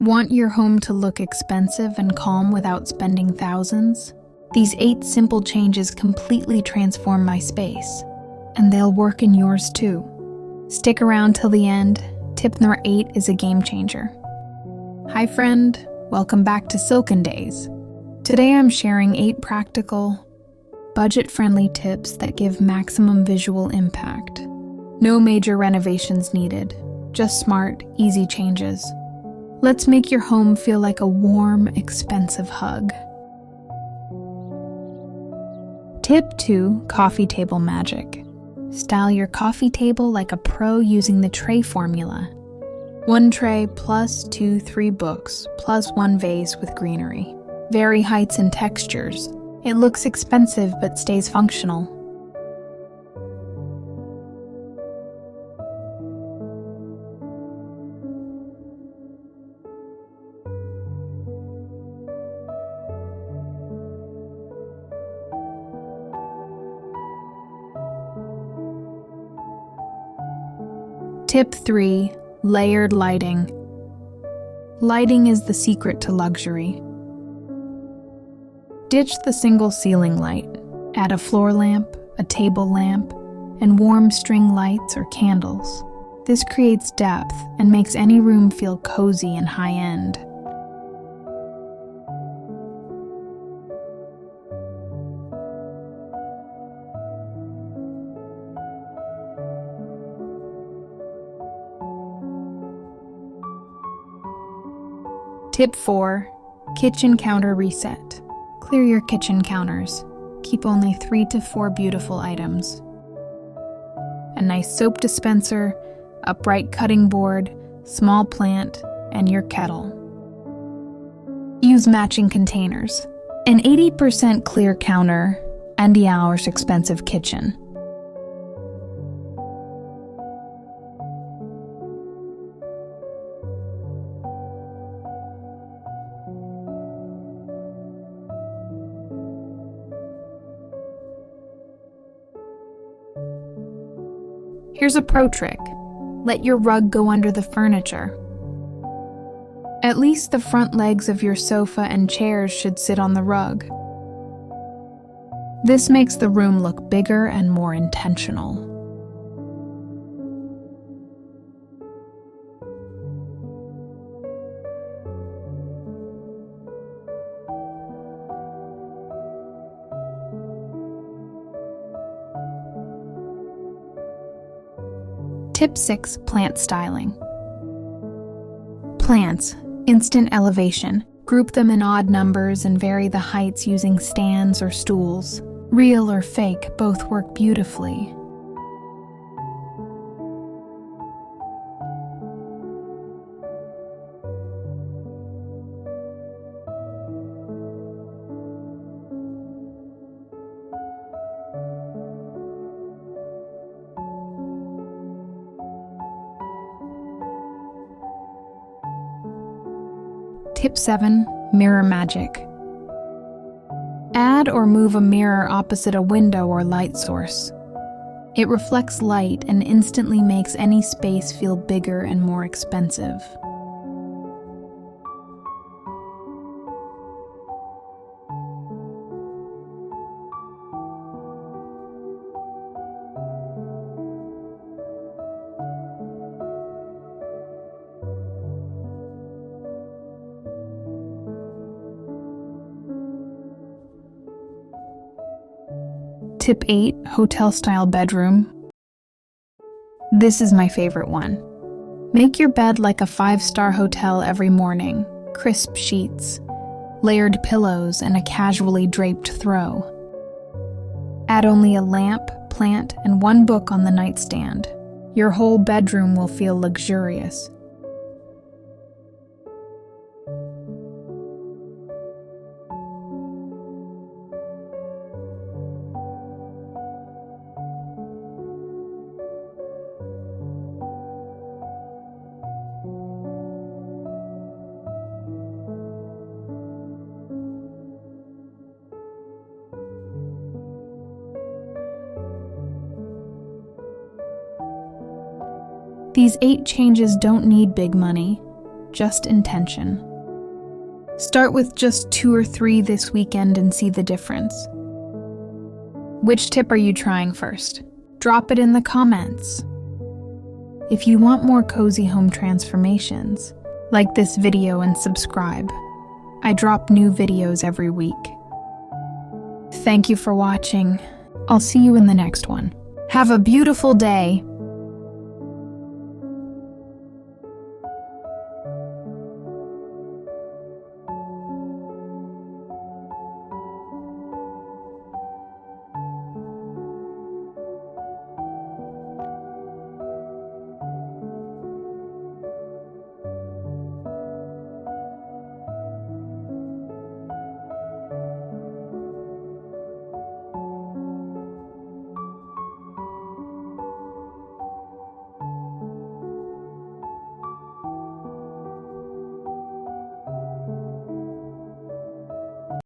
Want your home to look expensive and calm without spending thousands? These 8 simple changes completely transform my space, and they'll work in yours too. Stick around till the end. Tip number 8 is a game changer. Hi friend, welcome back to Silken Days. Today I'm sharing 8 practical, budget-friendly tips that give maximum visual impact. No major renovations needed, just smart, easy changes. Let's make your home feel like a warm, expensive hug. Tip 2, coffee table magic. Style your coffee table like a pro using the tray formula. 1 tray plus 2, 3 books plus 1 vase with greenery. Vary heights and textures. It looks expensive but stays functional. Tip 3, layered lighting. Lighting is the secret to luxury. Ditch the single ceiling light. Add a floor lamp, a table lamp, and warm string lights or candles. This creates depth and makes any room feel cozy and high-end. Tip 4, kitchen counter reset. Clear your kitchen counters. Keep only 3 to 4 beautiful items. A nice soap dispenser, upright cutting board, small plant, and your kettle. Use matching containers. An 80% clear counter and the hour's expensive kitchen. Here's a pro trick. Let your rug go under the furniture. At least the front legs of your sofa and chairs should sit on the rug. This makes the room look bigger and more intentional. Tip 6, plant styling. Plants, instant elevation. Group them in odd numbers and vary the heights using stands or stools. Real or fake, both work beautifully. Tip 7, mirror magic. Add or move a mirror opposite a window or light source. It reflects light and instantly makes any space feel bigger and more expensive. Tip 8, hotel-style bedroom. This is my favorite one. Make your bed like a 5-star hotel every morning. Crisp sheets, layered pillows, and a casually draped throw. Add only a lamp, plant, and 1 book on the nightstand. Your whole bedroom will feel luxurious. These 8 changes don't need big money. just intention. Start with just 2 or 3 this weekend and see the difference. Which tip are you trying first? Drop it in the comments. If you want more cozy home transformations, like this video and subscribe. I drop new videos every week. Thank you for watching. I'll see you in the next one. Have a beautiful day.